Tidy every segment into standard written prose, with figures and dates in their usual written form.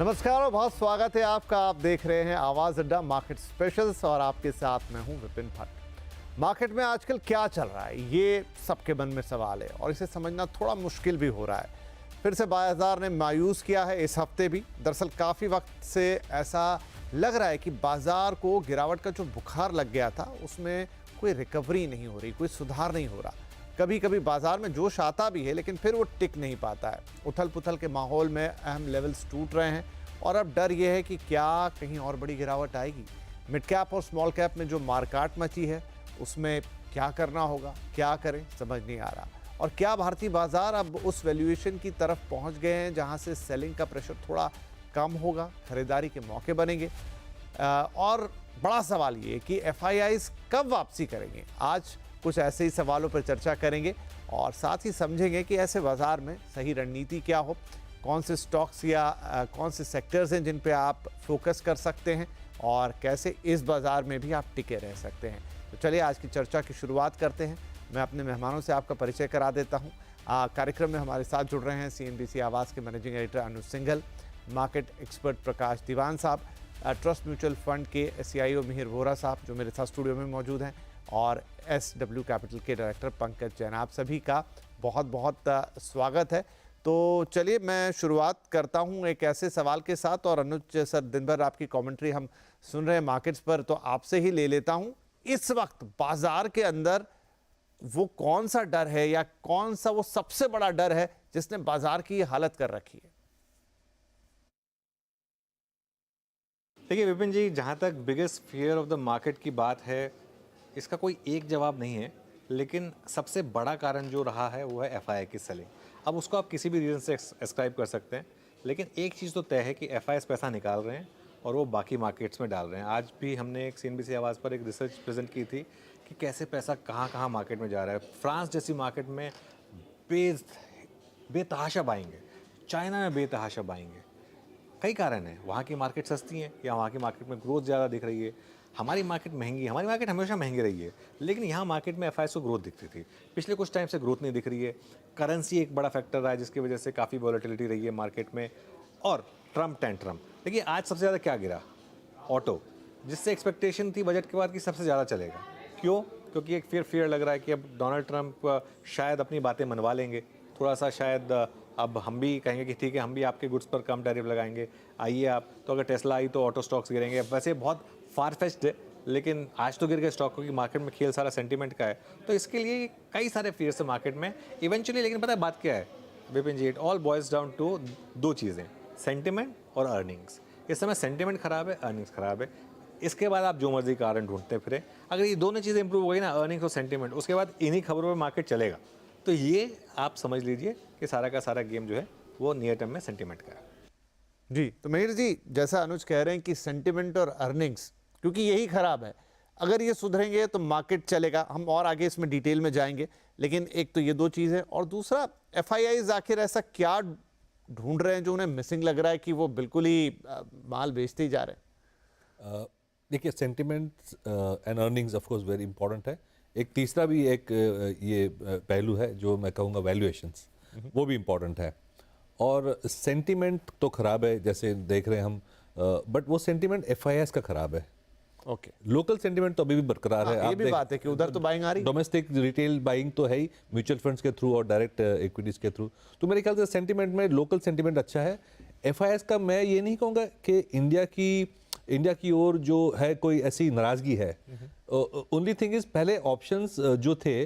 नमस्कार और बहुत स्वागत है आपका। आप देख रहे हैं आवाज अड्डा मार्केट स्पेशल्स और आपके साथ मैं हूं विपिन भट्ट। मार्केट में आजकल क्या चल रहा है ये सबके मन में सवाल है और इसे समझना थोड़ा मुश्किल भी हो रहा है। फिर से बाजार ने मायूस किया है इस हफ्ते भी। दरअसल काफ़ी वक्त से ऐसा लग रहा है कि बाजार को गिरावट का जो बुखार लग गया था उसमें कोई रिकवरी नहीं हो रही, कोई सुधार नहीं हो रहा। कभी कभी बाजार में जोश आता भी है लेकिन फिर वो टिक नहीं पाता है। उथल पुथल के माहौल में अहम लेवल्स टूट रहे हैं और अब डर ये है कि क्या कहीं और बड़ी गिरावट आएगी। मिड कैप और स्मॉल कैप में जो मारकाट मची है उसमें क्या करना होगा, क्या करें समझ नहीं आ रहा। और क्या भारतीय बाजार अब उस वैल्यूएशन की तरफ पहुंच गए हैं जहां से सेलिंग का प्रेशर थोड़ा कम होगा, खरीदारी के मौके बनेंगे। और बड़ा सवाल ये कि FIIs कब वापसी करेंगे। आज कुछ ऐसे ही सवालों पर चर्चा करेंगे और साथ ही समझेंगे कि ऐसे बाजार में सही रणनीति क्या हो, कौन से स्टॉक्स या कौन से सेक्टर्स हैं जिन पे आप फोकस कर सकते हैं और कैसे इस बाजार में भी आप टिके रह सकते हैं। तो चलिए आज की चर्चा की शुरुआत करते हैं। मैं अपने मेहमानों से आपका परिचय करा देता हूँ। कार्यक्रम में हमारे साथ जुड़ रहे हैं CNBC आवाज़ के मैनेजिंग एडिटर अनुज सिंघल, मार्केट एक्सपर्ट प्रकाश दीवान साहब, ट्रस्ट म्यूचुअल फंड के CIO मिहिर वोरा साहब जो मेरे साथ स्टूडियो में मौजूद हैं, और SW कैपिटल के डायरेक्टर पंकज जैन। आप सभी का बहुत बहुत स्वागत है। तो चलिए मैं शुरुआत करता हूं एक ऐसे सवाल के साथ। और अनुज सर, दिन भर आपकी कमेंट्री हम सुन रहे हैं मार्केट्स पर, तो आपसे ही ले लेता हूं। इस वक्त बाजार के अंदर वो कौन सा डर है या कौन सा वो सबसे बड़ा डर है जिसने बाजार की ये हालत कर रखी है? देखिए विपिन जी, जहाँ तक biggest fear of the market की बात है, इसका कोई एक जवाब नहीं है, लेकिन सबसे बड़ा कारण जो रहा है वो है FII की सेलिंग। अब उसको आप किसी भी रीज़न से एस्क्राइब कर सकते हैं, लेकिन एक चीज़ तो तय है कि FIIs पैसा निकाल रहे हैं और वो बाकी मार्केट्स में डाल रहे हैं। आज भी हमने एक CNBC आवाज़ पर एक रिसर्च प्रेजेंट की थी कि कैसे पैसा कहाँ कहाँ मार्केट में जा रहा है। फ्रांस जैसी मार्केट में बेतहाशा बाएंगे, चाइना में बेतहाशा बाएंगे। कई कारण हैं, वहाँ की मार्केट सस्ती हैं या वहाँ की मार्केट में ग्रोथ ज़्यादा दिख रही है। हमारी मार्केट महंगी, हमारी मार्केट हमेशा महंगी रही है, लेकिन यहाँ मार्केट में FIIs को ग्रोथ दिखती थी। पिछले कुछ टाइम से ग्रोथ नहीं दिख रही है। करेंसी एक बड़ा फैक्टर रहा है जिसकी वजह से काफ़ी वॉलेटिलिटी रही है मार्केट में। और ट्रम्प टेंट्रम, देखिए आज सबसे ज़्यादा क्या गिरा? ऑटो, जिससे एक्सपेक्टेशन थी बजट के बाद कि सबसे ज़्यादा चलेगा। क्यों? क्योंकि एक फियर लग रहा है कि अब डोनाल्ड ट्रंप शायद अपनी बातें मनवा लेंगे थोड़ा सा। शायद अब हम भी कहेंगे कि ठीक है, हम भी आपके गुड्स पर कम टैरिफ लगाएंगे, आइए आप। तो अगर टेस्ला आई तो ऑटो स्टॉक्स गिरेंगे। वैसे बहुत फारफेच्ड है, लेकिन आज तो गिर गए स्टॉक, क्योंकि मार्केट में खेल सारा सेंटीमेंट का है। तो इसके लिए कई सारे फियर्स है मार्केट में इवेंचुअली। लेकिन पता है बात क्या है Vipin ji? It all boils down to दो चीज़ें, सेंटिमेंट और अर्निंग्स। इस समय सेंटिमेंट खराब है, अर्निंग्स खराब है। इसके बाद आप जो मर्जी कारण ढूंढते फिरें, अगर ये दोनों चीज़ें इंप्रूव हो गई ना, अर्निंग्स और सेंटिमेंट, उसके बाद इन्हीं खबरों में मार्केट चलेगा। तो ये आप समझ लीजिए कि सारा का सारा गेम जो है वो नियर टर्म में सेंटिमेंट का है। जी, तो मिहिर जी, जैसा अनुज कह रहे हैं कि सेंटिमेंट और अर्निंग्स, क्योंकि यही खराब है, अगर ये सुधरेंगे तो मार्केट चलेगा। हम और आगे इसमें डिटेल में जाएंगे, लेकिन एक तो ये दो चीज़ है और दूसरा FIIs आखिर ऐसा क्या ढूंढ रहे हैं जो उन्हें मिसिंग लग रहा है कि वो बिल्कुल ही माल बेचते ही जा रहे हैं? देखिए, sentiments and earnings of course very important है। एक तीसरा भी एक ये पहलू है जो मैं कहूँगा वैल्यूएशंस, वो भी इम्पॉर्टेंट है। और सेंटिमेंट तो ख़राब है जैसे देख रहे हैं हम, बट वो सेंटिमेंट FIIs का ख़राब है। ओके, लोकल सेंटिमेंट तो अभी भी बरकरार है। ये भी बात है कि उधर तो बाइंग आ रही है, डोमेस्टिक रिटेल बाइंग तो है ही, म्यूचुअल फंड्स के थ्रू और डायरेक्ट इक्विटीज के थ्रू। तो मेरे ख्याल से सेंटिमेंट में लोकल सेंटिमेंट अच्छा है। FIIs का मैं ये नहीं कहूँगा कि इंडिया की ओर जो है कोई ऐसी नाराज़गी है। ओनली थिंग इज़, पहले ऑप्शंस जो थे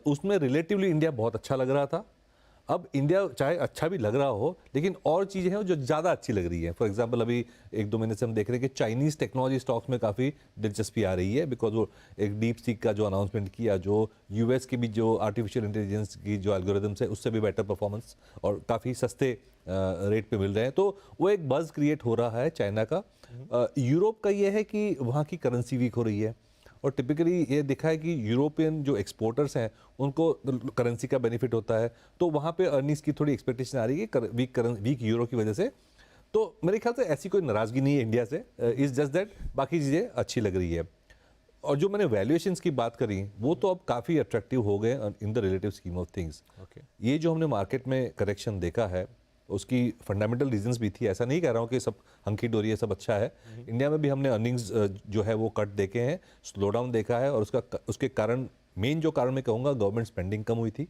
उसमें रिलेटिवली इंडिया बहुत अच्छा लग रहा था। अब इंडिया चाहे अच्छा भी लग रहा हो, लेकिन और चीज़ें हैं जो ज़्यादा अच्छी लग रही हैं। फॉर एग्जांपल अभी एक दो महीने से हम देख रहे हैं कि चाइनीज़ टेक्नोलॉजी स्टॉक्स में काफ़ी दिलचस्पी आ रही है, बिकॉज वो एक डीप सीक का जो अनाउंसमेंट किया, जो US की भी जो आर्टिफिशियल इंटेलिजेंस की जो एल्गोरिदम्स है उससे भी बेटर परफॉर्मेंस और काफ़ी सस्ते रेट पे मिल रहे हैं। तो वो एक बज़ क्रिएट हो रहा है चाइना का। यूरोप का ये है कि वहाँ की करेंसी वीक हो रही है और टिपिकली ये दिखा है कि यूरोपियन जो एक्सपोर्टर्स हैं उनको करेंसी का बेनिफिट होता है। तो वहाँ पे अर्निंग्स की थोड़ी एक्सपेक्टेशन आ रही है वीक यूरो की वजह से। तो मेरे ख्याल से ऐसी कोई नाराज़गी नहीं है इंडिया से, इज़ जस्ट दैट बाकी चीज़ें अच्छी लग रही है। और जो मैंने वैल्यूएशंस की बात करी वो तो अब काफ़ी अट्रैक्टिव हो गए in the relative scheme of things. ये जो हमने मार्केट में करेक्शन देखा है उसकी फंडामेंटल रीजंस भी थी। ऐसा नहीं कह रहा हूँ कि सब हंकी डोरी है, सब अच्छा है। इंडिया में भी हमने अर्निंग्स जो है वो कट देखे हैं, स्लो डाउन देखा है, और उसके कारण मेन जो कारण मैं कहूँगा, गवर्नमेंट स्पेंडिंग कम हुई थी,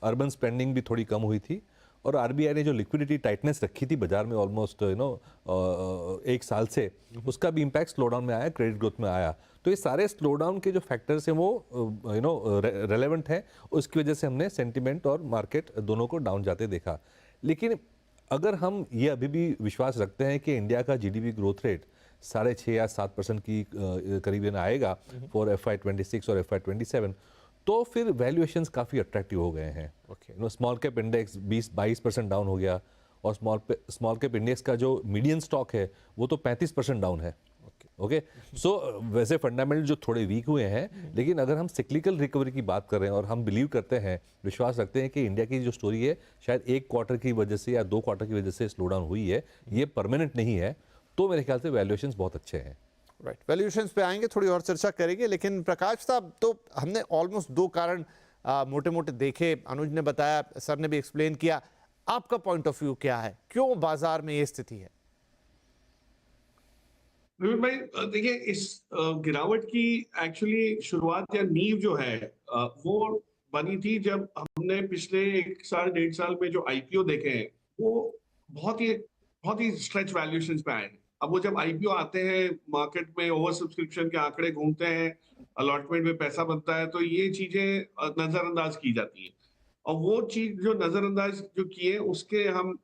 अर्बन स्पेंडिंग भी थोड़ी कम हुई थी, और आरबीआई ने जो लिक्विडिटी टाइटनेस रखी थी बाजार में ऑलमोस्ट एक साल से, उसका भी इम्पैक्ट स्लो डाउन में आया, क्रेडिट ग्रोथ में आया। तो ये सारे स्लो डाउन के जो फैक्टर्स हैं वो रेलेवेंट हैं, उसकी वजह से हमने सेंटिमेंट और मार्केट दोनों को डाउन जाते देखा। लेकिन अगर हम ये अभी भी विश्वास रखते हैं कि इंडिया का जीडीपी ग्रोथ रेट 6.5 या 7% की करीबन आएगा फॉर FY26 और FY27, तो फिर वैल्यूएशंस काफ़ी अट्रैक्टिव हो गए हैं। स्मॉल कैप इंडेक्स 20-22% डाउन हो गया, और स्मॉल कैप इंडेक्स का जो मीडियन स्टॉक है वो तो 35% डाउन है। ओके, सो वैसे फंडामेंटल जो थोड़े वीक हुए हैं, लेकिन अगर हम सिक्लिकल रिकवरी की बात कर रहे हैं, और हम बिलीव करते हैं, विश्वास रखते हैं कि इंडिया की जो स्टोरी है शायद 1 क्वार्टर की वजह से या 2 क्वार्टर की वजह से स्लो डाउन हुई है, ये परमानेंट नहीं है, तो मेरे ख्याल से वैल्यूएशंस बहुत अच्छे हैं। राइट, वैल्यूएशंस पे आएंगे, थोड़ी और चर्चा करेंगे, लेकिन प्रकाश साहब, तो हमने ऑलमोस्ट 2 कारण मोटे मोटे देखे, अनुज ने बताया, सर ने भी एक्सप्लेन किया। आपका पॉइंट ऑफ व्यू क्या है, क्यों बाजार में ये स्थिति है? विपिन भाई, देखिए, इस गिरावट की एक्चुअली शुरुआत या नींव जो है वो बनी थी जब हमने पिछले 1 साल 1.5 साल में जो आईपीओ देखे हैं, वो बहुत ही स्ट्रेच वैल्यूएशंस पे आए हैं। अब वो जब आईपीओ आते हैं, मार्केट में ओवर सब्सक्रिप्शन के आंकड़े घूमते हैं, अलॉटमेंट में पैसा बनता है, तो ये चीजें नजरअंदाज की जाती है। और वो चीज जो नजरअंदाज जो किए, उसके हम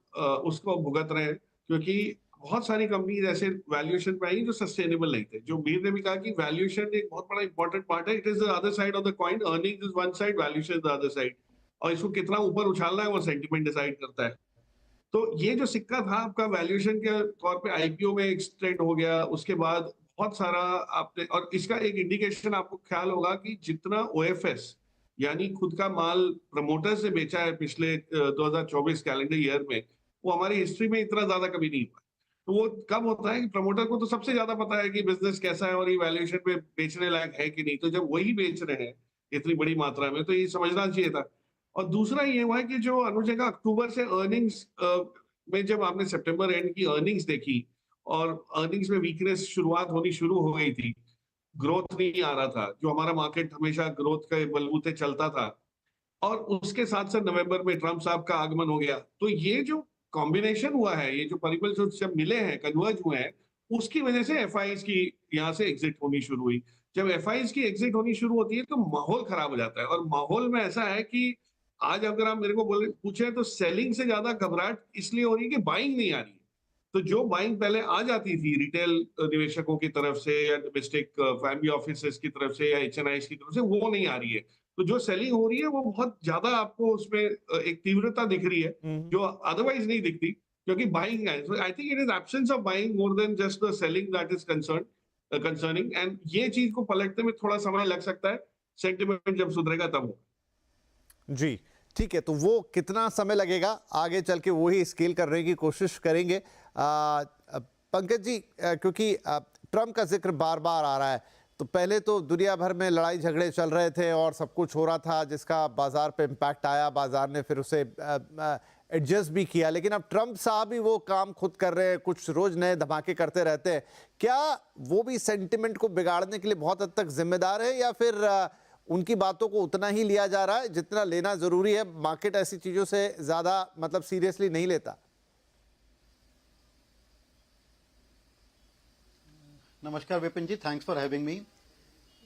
उसको भुगत रहे हैं, क्योंकि बहुत सारी कंपनीज ऐसे वैल्यूएशन पे आई जो सस्टेनेबल नहीं थे। जो मीर ने भी कहा कि वैल्यूएशन एक बहुत बड़ा इंपॉर्टेंट पार्ट है, it is the other side of the coin, earnings is one side, valuation is the other side, और इसको कितना ऊपर उछालना है वो सेंटिमेंट डिसाइड करता है। तो ये जो सिक्का था आपका वैल्यूएशन के तौर पे आईपीओ में एक्सटेंड हो गया, उसके बाद बहुत सारा आपने, और इसका एक इंडिकेशन आपको ख्याल होगा कि जितना ओएफएस यानी खुद का माल प्रमोटर से बेचा है पिछले 2024 कैलेंडर ईयर में, वो हमारी हिस्ट्री में इतना ज्यादा कभी नहीं हुआ। तो वो कब होता है कि प्रमोटर को तो सबसे ज्यादा पता है कि बिजनेस कैसा है और ये वैल्यूएशन पे बेचने लायक है कि नहीं। तो जब वही बेच रहे हैं इतनी बड़ी मात्रा में, तो ये समझना चाहिए था। और दूसरा ये हुआ है कि जो अनुज का अक्टूबर से अर्निंग्स में, जब आपने सितंबर एंड की अर्निंग्स देखी और अर्निंग्स में वीकनेस शुरुआत होनी शुरू हो गई थी, ग्रोथ नहीं आ रहा था, जो हमारा मार्केट हमेशा ग्रोथ के बलबूते चलता था, और उसके साथ साथ नवंबर में ट्रम्प साहब का आगमन हो गया। तो ये जो कॉम्बिनेशन हुआ है, ये जो परिबल जो सब मिले हैं, कन्वर्ज हुए हैं, उसकी वजह से एफआईज की यहाँ से एग्जिट होनी शुरू हुई। जब एफआईज की एग्जिट होनी शुरू होती है तो माहौल खराब हो जाता है, और माहौल में ऐसा है कि आज अगर आप मेरे को बोले पूछे तो सेलिंग से ज्यादा घबराहट इसलिए हो रही है कि बाइंग नहीं आ रही है। तो जो बाइंग पहले आ जाती थी रिटेल निवेशकों की तरफ से या डोमेस्टिक फैमिली ऑफिसेस की तरफ से या एचएनआईज की तरफ से, वो नहीं आ रही है। तो जो सेलिंग हो रही है वो बहुत ज्यादा आपको उसमें एक तीव्रता दिख रही है जो अदरवाइज नहीं दिखती, क्योंकि बाइंग है। So I think it is absence of buying more than just the selling that is concerning, and ये चीज को पलटने में थोड़ा समय लग सकता है। सेंटिमेंट जब सुधरेगा तब होगा। जी, ठीक है, तो वो कितना समय लगेगा आगे चल के वही स्केल करने की कोशिश करेंगे। पंकज जी, क्योंकि ट्रम्प का जिक्र बार बार आ रहा है, तो पहले तो दुनिया भर में लड़ाई झगड़े चल रहे थे और सब कुछ हो रहा था जिसका बाजार पे इम्पैक्ट आया, बाजार ने फिर उसे एडजस्ट भी किया, लेकिन अब ट्रम्प साहब ही वो काम खुद कर रहे हैं, कुछ रोज नए धमाके करते रहते हैं। क्या वो भी सेंटिमेंट को बिगाड़ने के लिए बहुत हद तक जिम्मेदार है, या फिर उनकी बातों को उतना ही लिया जा रहा है जितना लेना जरूरी है? मार्केट ऐसी चीजों से ज्यादा मतलब सीरियसली नहीं लेता। नमस्कार विपिन जी, थैंक्स फॉर हैविंग मी।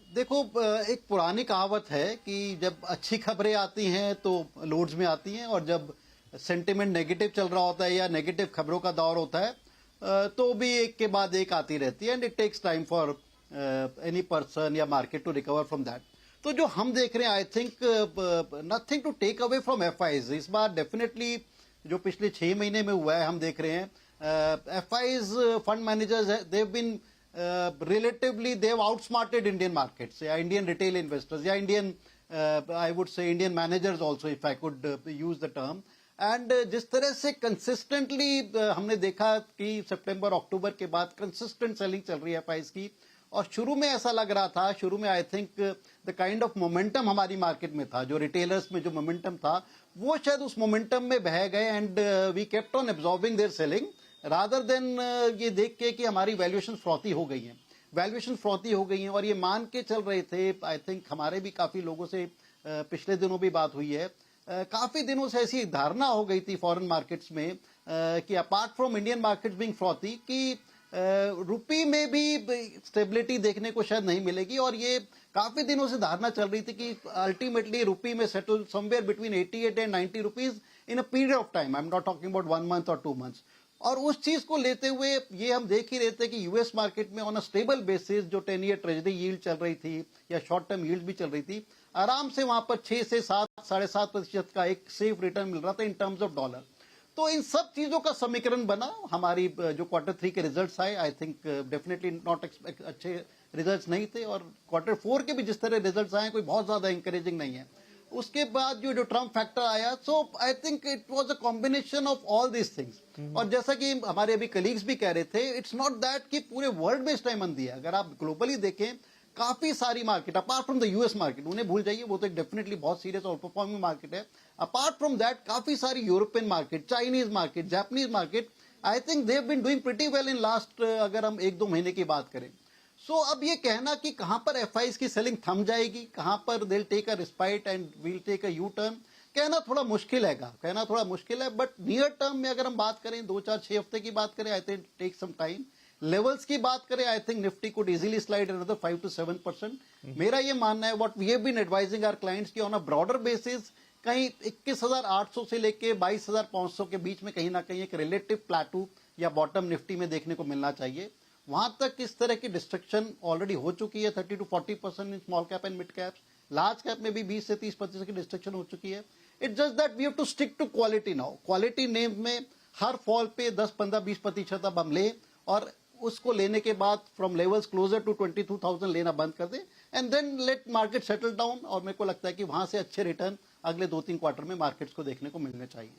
देखो, एक पुरानी कहावत है कि जब अच्छी खबरें आती हैं तो लोड्स में आती हैं, और जब सेंटिमेंट नेगेटिव चल रहा होता है या नेगेटिव खबरों का दौर होता है तो भी एक के बाद एक आती रहती है, and it takes time for any person या market to recover from that. तो जो हम देख रहे हैं, I think nothing to take away from FIIs. इस बार डेफिनेटली जो पिछले 6 महीने में हुआ है, हम देख रहे हैं FIIs fund managers they have been relatively they have outsmarted Indian markets, या Indian retail investors, या Indian I would say Indian managers also, if I could use the term. And जिस तरह से consistently हमने देखा कि सितंबर अक्टूबर के बाद consistent selling चल रही है एफआईज की, और शुरू में ऐसा लग रहा था, शुरू में I think the kind of momentum हमारी मार्केट में था, जो रिटेलर्स में जो मोमेंटम था, वो शायद उस मोमेंटम में बह गए and we kept on absorbing their selling rather than ये देख के कि हमारी वैल्यूएशन फ्रॉती हो गई हैं, वैल्यूएशन फ्रॉती हो गई हैं। और ये मान के चल रहे थे, आई थिंक हमारे भी काफी लोगों से पिछले दिनों भी बात हुई है, काफी दिनों से ऐसी धारणा हो गई थी फॉरेन मार्केट्स में कि apart from Indian markets being फ्रॉती कि रुपी में भी स्टेबिलिटी देखने को शायद नहीं मिलेगी। और ये काफी दिनों से धारणा चल रही थी कि अल्टीमेटली रुपी में settle somewhere between 88 and 90 rupees in a period of time, I am not talking about 1 month और 2 मंथ्स। और उस चीज को लेते हुए ये हम देख ही रहे थे कि यूएस मार्केट में ऑन अ स्टेबल बेसिस जो 10 ईयर ट्रेजरी यील्ड चल रही थी या शॉर्ट टर्म यील्ड भी चल रही थी, आराम से वहां पर 6 से 7, 7.5% का एक सेफ रिटर्न मिल रहा था इन टर्म्स ऑफ डॉलर। तो इन सब चीजों का समीकरण बना, हमारी जो Q3 के रिजल्ट्स आए, आई थिंक डेफिनेटली नॉट अच्छे रिजल्ट्स नहीं थे, और Q4 के भी जिस तरह रिजल्ट्स आए कोई बहुत ज्यादा इंकरेजिंग नहीं है। उसके बाद जो ट्रम्प फैक्टर आया, so I think it was a combination of all this things. और जैसा कि हमारे अभी कलीग्स भी कह रहे थे, इट्स नॉट दैट कि पूरे वर्ल्ड में इस टाइम मंदी है। अगर आप ग्लोबली देखें, काफी सारी market apart from the US market, उन्हें भूल जाइए, वो तो डेफिनेटली बहुत सीरियस और परफॉर्मिंग मार्केट है। अपार्ट फ्रॉम दैट काफी सारी European market, Chinese market, Japanese market, I think they have been doing pretty well in last, अगर हम 1-2 महीने की बात करें। सो अब ये कहना कि कहां पर एफआईज की सेलिंग थम जाएगी, कहां पर they will take a respite and will take a U turn, कहना थोड़ा मुश्किल है, कहना थोड़ा मुश्किल है। बट नियर टर्म में अगर हम बात करें, 2-4-6 हफ्ते की बात करें, I think take some time. Levels की बात करें, I think Nifty could easily slide another 5 to 7%। मेरा ये मानना है, what we have been advising our clients, की ऑन अ ब्रॉडर बेसिस कहीं 21,800 से लेके 22,500 के बीच में कहीं ना कहीं एक रिलेटिव प्लेटू या बॉटम निफ्टी में देखने को मिलना चाहिए। वहां तक इस तरह की डिस्ट्रक्शन ऑलरेडी हो चुकी है, 30 to 40% in small cap and mid caps. Large cap में भी 20 से 30% की डिस्ट्रक्शन हो चुकी है। It's just that we have to stick to quality now. Quality name में हर फॉल पे 10, 15, 20% अब हम ले, और उसको लेने के बाद फ्रॉम लेवल्स क्लोजर टू 22,000 लेना बंद कर दे and then let market settle down. और मेरे को लगता है कि वहां से अच्छे रिटर्न अगले 2-3 क्वार्टर में मार्केट्स को देखने को मिलने चाहिए।